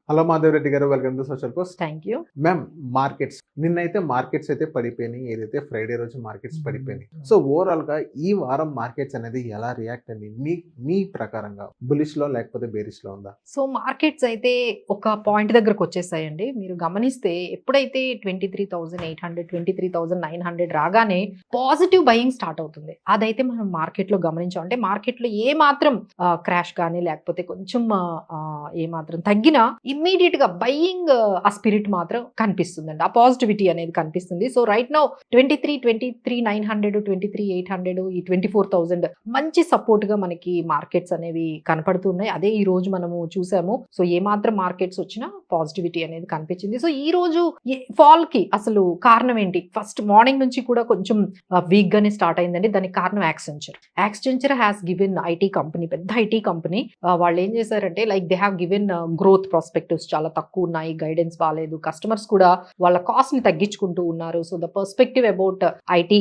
Hello Madhav Reddy గారు, welcome to social post. Thank you. Ma'am, markets నిన్నైతే markets అయితే పడిపోయినాయి, ఏదైతే ఫ్రైడే రోజు మార్కెట్స్ పడిపోయినాయి. సో ఓవరాల్ గా ఈ వారం మార్కెట్స్ అనేది ఎలా రియాక్ట్ అయింది మీ ప్రకారంగా? బులిష్ లో లేకపోతే బేరిష్ లో ఉందా? సో మార్కెట్స్ అయితే ఒక పాయింట్ దగ్గరకు వచ్చేసాయండి. మీరు గమనిస్తే ఎప్పుడైతే 23,800 23,900 రాగానే పాజిటివ్ బయింగ్ స్టార్ట్ అవుతుంది. అదైతే మనం మార్కెట్ లో గమనించాం. అంటే మార్కెట్ లో ఏ మాత్రం క్రాష్ కానీ లేకపోతే కొంచెం ఏ మాత్రం తగ్గినా ఇమ్మీడియట్ గా బయింగ్ ఆ స్పిరిట్ మాత్రం కనిపిస్తుందండి. ఆ పాజిటివిటీ అనేది కనిపిస్తుంది. సో రైట్ నౌ 23,900 23,800 ఈ 24,000 మంచి సపోర్ట్ గా మనకి మార్కెట్స్ అనేవి కనపడుతున్నాయి. అదే ఈ రోజు మనము చూసాము. సో ఏ మాత్రం మార్కెట్స్ వచ్చినా పాజిటివిటీ అనేది కనిపించింది. సో ఈ రోజు ఫాల్ కి అసలు కారణం ఏంటి? ఫస్ట్ మార్నింగ్ నుంచి కూడా కొంచెం వీక్ గానే స్టార్ట్ అయిందండి. దానికి కారణం Accenture has given IT company, పెద్ద ఐటీ కంపెనీ. వాళ్ళు ఏం చేశారంటే like they have given growth perspectives చాలా తక్కువ ఉన్నాయి, గైడెన్స్ బాగాలేదు, కస్టమర్స్ కూడా వాళ్ళ కాస్ట్ ని తగ్గించుకుంటూ ఉన్నారు. So the perspective about IT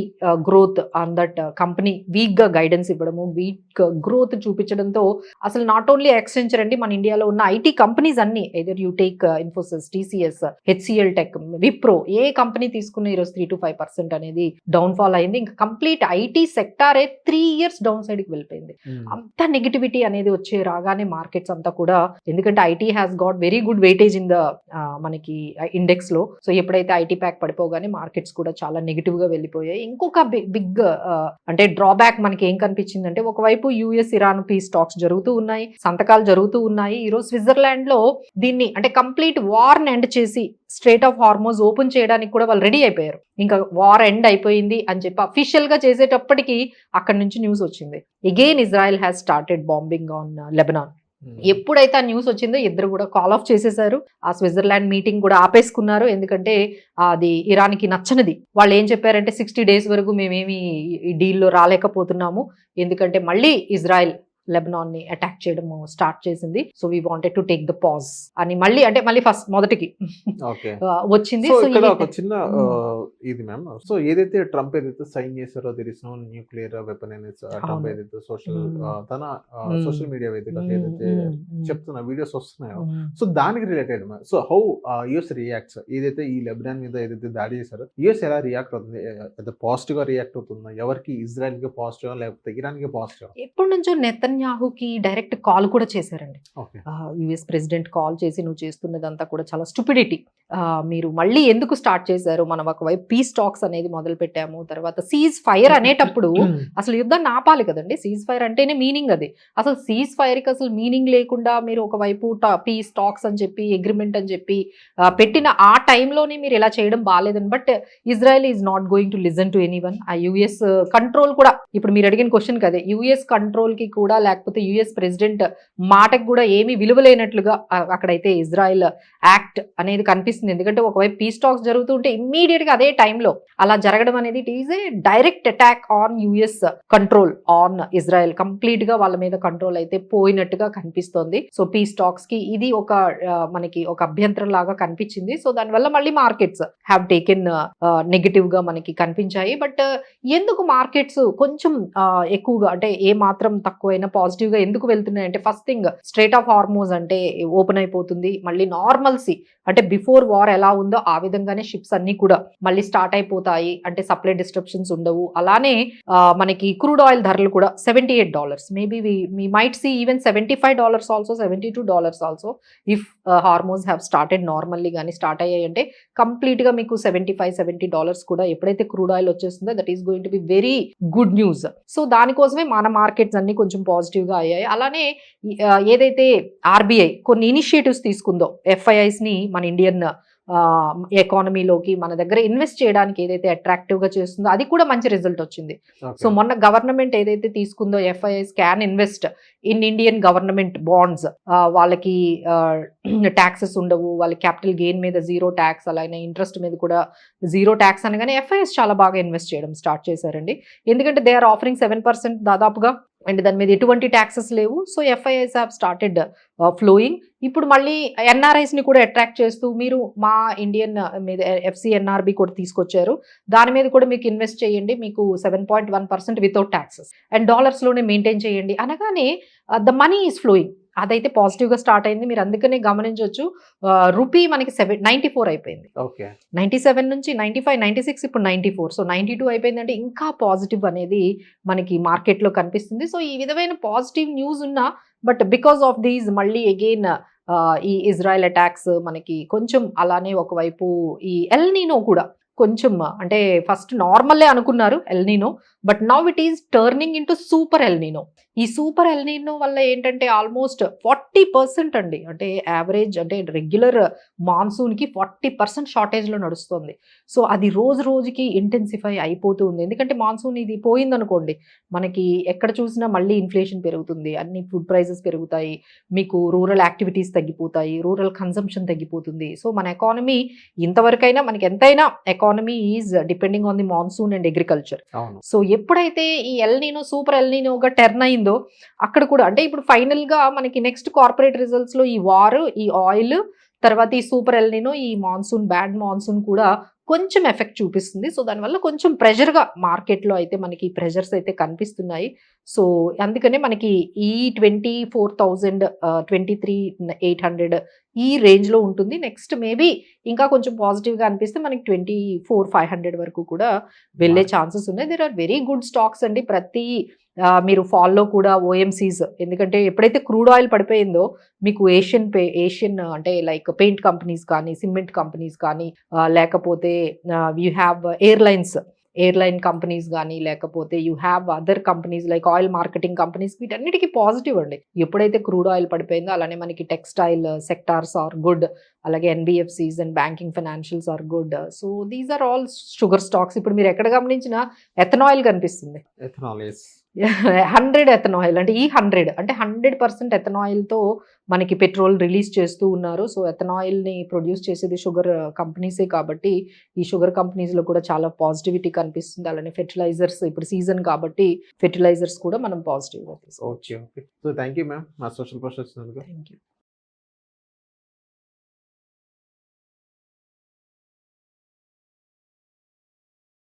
growth on that company week గా గైడెన్స్ ఇవ్వడము, వీక్ గ్రోత్ చూపించడంతో అసలు నాట్ ఓన్లీ యాక్సెంచర్ అండి, మన ఇండియాలో ఉన్న ఐటీ కంపెనీస్ అన్ని either you take Infosys, TCS, HCl tech, Wipro, A company తీసుకున్న ఈరోజు 3 to 5% అనేది డౌన్ ఫాల్ అయింది. ఇంకా కంప్లీట్ ఐటీ సెక్టారే 3 years డౌన్ సైడ్ కి వెళ్ళిపోయింది. అంత నెగిటివిటీ అనేది వచ్చే రాగానే మార్కెట్స్ అంతా కూడా, ఎందుకంటే IT has got very good weightage in the మనకి ఇండెక్స్ లో. సో ఎప్పుడైతే ఐటీ ప్యాక్ పడిపోగానే మార్కెట్స్ కూడా చాలా నెగిటివ్ గా వెళ్ళిపోయాయి. ఇంకొక బిగ్ అంటే డ్రాబ్యాక్ మనకి ఏం కనిపించిందంటే, ఒకవైపు యుఎస్ ఇరాన్ పీస్ టాక్స్ జరుగుతూ ఉన్నాయి, సంతకాలు జరుగుతూ ఉన్నాయి. ఈరోజు స్విట్జర్లాండ్ లో దీన్ని అంటే కంప్లీట్ వార్ ఎండ్ చేసి స్ట్రేట్ ఆఫ్ హార్మోజ్ ఓపెన్ చేయడానికి కూడా వాళ్ళు రెడీ అయిపోయారు. ఇంకా వార్ ఎండ్ అయిపోయింది అని చెప్పి అఫీషియల్ గా చేసేటప్పటికి అక్కడ నుంచి న్యూస్ వచ్చింది, again Israel has started bombing on Lebanon. ఎప్పుడైతే ఆ న్యూస్ వచ్చిందో ఇద్దరు కూడా కాల్ ఆఫ్ చేసేసారు. ఆ స్విట్జర్లాండ్ మీటింగ్ కూడా ఆపేసుకున్నారు. ఎందుకంటే అది ఇరాన్ కి నచ్చనిది. వాళ్ళు ఏం చెప్పారంటే 60 days వరకు మేమేమి ఈ డీల్లో రాలేకపోతున్నాము, ఎందుకంటే మళ్ళీ ఇజ్రాయెల్ లెబనాన్ ని అటాక్ చేయడం స్టార్ట్ చేసింది. So we wanted to take the pause అని మళ్ళీ ఫస్ట్ మొదటికి వచ్చింది. సో ఇక్కడ ఒక చిన్న ఇది మ్యామ్, సో ఏదైతే ట్రంప్ ఏదైతే సైన్ చేశారో there is no nuclear weapon అనేది ట్రంప్ ఏదైతే తన సోషల్ మీడియా వేదిక ఏదైతే చెప్తున్న వీడియోస్ వస్తున్నాయో, సో దానికి related so how US reacts, ఏదైతే ఈ లెబనాన్ మీద ఏదైతే దాడి చేశారో యుఎస్ ఎలా రియాక్ట్ అవుతుంది? పాజిటివ్ గా రియాక్ట్ అవుతుందా? ఎవరికి? ఇజ్రాయెల్ కి పాజిటివ్ లేకపోతే ఇరాన్ కి పాజిటివ్? ఎప్పటి నుంచో నెతన్యాహుకి డైరెక్ట్ కాల్ కూడా చేశారండి. యుఎస్ ప్రెసిడెంట్ కాల్ చేసి, నువ్వు చేస్తున్నదంతా కూడా చాలా స్టూపిడిటీ, మీరు మళ్ళీ ఎందుకు స్టార్ట్ చేశారు? మనం ఒకవైపు పీస్ టాక్స్ అనేది మొదలు పెట్టాము, తర్వాత సీజ్ ఫైర్ అనేటప్పుడు అసలు యుద్ధాన్ని ఆపాలి కదండి. సీజ్ ఫైర్ అంటేనే మీనింగ్ అది. అసలు సీజ్ ఫైర్ కి అసలు మీనింగ్ లేకుండా మీరు ఒకవైపు పీస్ టాక్స్ అని చెప్పి, అగ్రిమెంట్ అని చెప్పి పెట్టిన ఆ టైంలోనే మీరు ఇలా చేయడం బాగాలేదని. But Israel is not going to listen to anyone. ఆ యుఎస్ కంట్రోల్ కూడా, ఇప్పుడు మీరు అడిగిన క్వశ్చన్ కదే, యుఎస్ కంట్రోల్ కి కూడా లేకపోతే యుఎస్ ప్రెసిడెంట్ మాటకు కూడా ఏమీ విలువలేనట్లుగా అక్కడైతే ఇజ్రాయెల్ యాక్ట్ అనేది కనిపిస్తుంది. ఎందుకంటే ఒకవైపు పీస్ టాక్స్ జరుగుతూ ఉంటే ఇమ్మీడియట్ గా అదే టైంలో అలా జరగడం అనేది it is a direct attack on US control on Israel. Complete గా వాళ్ళ మీద కంట్రోల్ అయితే పోయినట్టుగా కనిపిస్తోంది. సో పీస్ టాక్స్ కి ఇది ఒక మనకి ఒక అభ్యంతరం లాగా కనిపించింది. సో దానివల్ల మళ్ళీ మార్కెట్స్ హ్యావ్ టేకెన్ నెగిటివ్ గా మనకి కనిపించాయి. బట్ ఎందుకు మార్కెట్స్ కొంచెం ఎక్కువగా అంటే ఏ మాత్రం తక్కువైనా పాజిటివ్ గా ఎందుకు వెళ్తున్నాయి అంటే, first thing straight of Hormuz అంటే ఓపెన్ అయిపోతుంది. మళ్ళీ నార్మల్సీ అంటే బిఫోర్ వార్ ఎలా ఉందో ఆ విధంగానే షిప్స్ అన్ని కూడా మళ్ళీ స్టార్ట్ అయిపోతాయి. అంటే సప్లై డిస్ట్రప్షన్స్ ఉండవు. అలానే మనకి క్రూడ్ ఆయిల్ ధరలు కూడా $78, maybe we might see even $75 also, $72 also if hormones have started normally. కానీ స్టార్ట్ అయ్యాయి అంటే కంప్లీట్ గా మీకు $75-70 కూడా ఎప్పుడైతే క్రూడ్ ఆయిల్ వచ్చేస్తుందో that is going to be very good news. So దానికోసమే మన మార్కెట్స్ అన్ని కొంచెం పాజిటివ్ గా అయ్యాయి. అలానే ఏదైతే ఆర్బీఐ కొన్ని ఇనిషియేటివ్స్ తీసుకుందో ఎఫ్ఐఐస్ ని మన ఇండియన్ ఎకానమీలోకి మన దగ్గర ఇన్వెస్ట్ చేయడానికి ఏదైతే అట్రాక్టివ్ గా చేస్తుందో అది కూడా మంచి రిజల్ట్ వచ్చింది. సో మొన్న గవర్నమెంట్ ఏదైతే తీసుకుందో FIIs can invest in Indian government bonds, వాళ్ళకి ట్యాక్సెస్ ఉండవు, వాళ్ళ క్యాపిటల్ గెయిన్ మీద 0 ట్యాక్స్, అలానే ఇంట్రెస్ట్ మీద కూడా 0 ట్యాక్స్ అనగానే ఎఫ్ఐఐస్ చాలా బాగా ఇన్వెస్ట్ చేయడం స్టార్ట్ చేశారండి. ఎందుకంటే దే ఆర్ ఆఫరింగ్ 7% దాదాపుగా, అండ్ దాని మీద ఎటువంటి ట్యాక్సెస్ లేవు. So FIIs have started flowing. ఇప్పుడు మళ్ళీ ఎన్ఆర్ఐస్ ని కూడా అట్రాక్ట్ చేస్తూ మీరు మా ఇండియన్ మీద FCNRB కూడా తీసుకొచ్చారు, దాని మీద కూడా మీకు ఇన్వెస్ట్ చేయండి, మీకు 7.1% వితౌట్ ట్యాక్సెస్ అండ్ డాలర్స్ లోనే మెయింటైన్ చేయండి అనగానే ద మనీ ఈస్ ఫ్లోయింగ్. అదైతే పాజిటివ్ గా స్టార్ట్ అయింది. మీరు అందుకనే గమనించవచ్చు రూపీ మనకి 94 అయిపోయింది. ఓకే. 97 నుంచి 95, 96 ఇప్పుడు 94. సో 92 అయిపోయిందంటే ఇంకా పాజిటివ్ అనేది మనకి మార్కెట్ లో కనిపిస్తుంది. సో ఈ విధమైన పాజిటివ్ న్యూస్ ఉన్నా బట్ బికాస్ ఆఫ్ దీస్ మళ్ళీ అగైన్ ఈ ఇజ్రాయెల్ అటాక్స్ మనకి కొంచెం అలానే ఒకవైపు ఈ ఎల్ నీనో కూడా కొంచెం అంటే ఫస్ట్ నార్మల్లే అనుకున్నారు L నీనో, but now it is turning into super L నీనో. ఈ సూపర్ ఎల్ నీనో వల్ల ఏంటంటే ఆల్మోస్ట్ 40% అండి, అంటే యావరేజ్ అంటే రెగ్యులర్ మాన్సూన్ కి 40% షార్టేజ్ లో నడుస్తుంది. సో అది రోజు రోజుకి ఇంటెన్సిఫై అయిపోతూ ఉంది. ఎందుకంటే మాన్సూన్ ఇది పోయిందనుకోండి మనకి ఎక్కడ చూసినా మళ్ళీ ఇన్ఫ్లేషన్ పెరుగుతుంది, అన్ని ఫుడ్ ప్రైసెస్ పెరుగుతాయి, మీకు రూరల్ యాక్టివిటీస్ తగ్గిపోతాయి, రూరల్ కన్సంప్షన్ తగ్గిపోతుంది. సో మన ఎకానమీ ఇంతవరకైనా మనకి ఎంతైనా economy is depending on the monsoon and agriculture. So ఎప్పుడైతే ఈ ఎల్ నీనో సూపర్ ఎల్ నీనోగా టర్న్ అయిందో అక్కడ కూడా అంటే ఇప్పుడు ఫైనల్ గా మనకి నెక్స్ట్ కార్పొరేట్ రిజల్ట్స్ లో ఈ వార్, ఈ ఆయిల్, తర్వాత ఈ సూపర్ ఎల్ నీనో, ఈ మాన్సూన్ బ్యాడ్ మాన్సూన్ కూడా కొంచెం ఎఫెక్ట్ చూపిస్తుంది. సో దానివల్ల కొంచెం ప్రెషర్గా మార్కెట్లో అయితే మనకి ప్రెషర్స్ అయితే కనిపిస్తున్నాయి. సో అందుకనే మనకి ఈ 24,000 23,800 ఈ రేంజ్లో ఉంటుంది. నెక్స్ట్ మేబీ ఇంకా కొంచెం పాజిటివ్గా అనిపిస్తే మనకి 24,500 వరకు కూడా వెళ్ళే ఛాన్సెస్ ఉన్నాయి. There are very good stocks అండి. ప్రతి మీరు ఫాల్లో కూడా ఓఎంసీస్, ఎందుకంటే ఎప్పుడైతే క్రూడ్ ఆయిల్ పడిపోయిందో మీకు ఏషియన్ అంటే లైక్ పెయింట్ కంపెనీస్ కానీ, సిమెంట్ కంపెనీస్ కానీ, లేకపోతే యూ హ్యావ్ ఎయిర్లైన్ కంపెనీస్ కానీ, లేకపోతే you have other companies like oil marketing companies, వీటన్నిటికీ పాజిటివ్ అండి. ఎప్పుడైతే క్రూడ్ ఆయిల్ పడిపోయిందో అలానే మనకి టెక్స్టైల్ సెక్టార్స్ ఆర్ గుడ్, అలాగే NBFCs and banking financials are good. So these are all sugar stocks. ఇప్పుడు మీరు ఎక్కడ గమనించినా ఎథనాయిల్ కనిపిస్తుంది, 100 ఎథనాయిల్ అంటే 100% ఎథనాయిల్తో మనకి పెట్రోల్ రిలీజ్ చేస్తూ ఉన్నారు. సో ఎథనాయిల్ని ప్రొడ్యూస్ చేసేది షుగర్ కంపెనీసే కాబట్టి ఈ షుగర్ కంపెనీస్లో కూడా చాలా పాజిటివిటీ కనిపిస్తుంది. అలానే ఫెర్టిలైజర్స్ ఇప్పుడు సీజన్ కాబట్టి ఫెర్టిలైజర్స్ కూడా మనం పాజిటివ్గా తీసుకోవచ్చు. Okay. So thank you ma'am మా సోషల్ పోస్ట్ వచ్చినందుకు. Thank you.